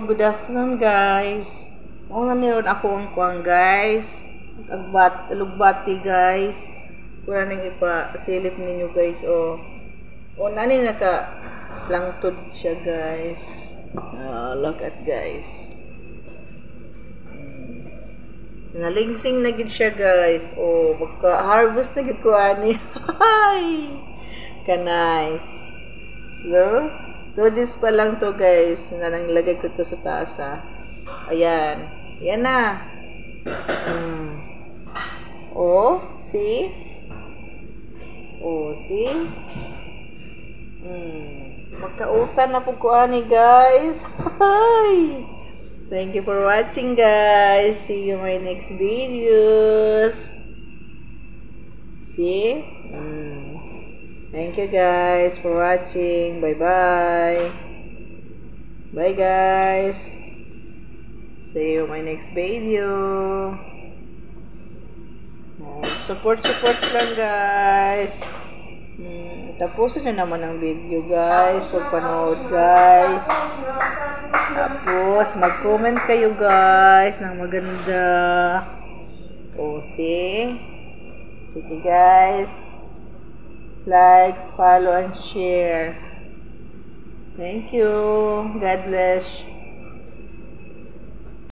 good afternoon guys. Mao na niron ako ang kuang guys. Lugbati guys. Pura ning ipa-silip ninyo guys o. O nani naka langtod siya guys. Look at guys. Nalingsing na gid siya guys. O magka-harvest na gid ko ani. Hi. Ka nice. So, to this pa lang to guys. Nalagay ko to sa taas Ayan. Yan na. Oh, see? Oh, see? Magkautan na po ko ani guys. Hi. Thank you for watching guys. See you in my next videos. See? Thank you guys for watching. Bye-bye. Bye guys. See you in my next video. Support lang guys. Tapusin na naman ang video guys. Pagpanood guys. Tapos mag-comment kayo guys ng maganda. O see? Sige guys. Like, follow, and share. Thank you. God bless.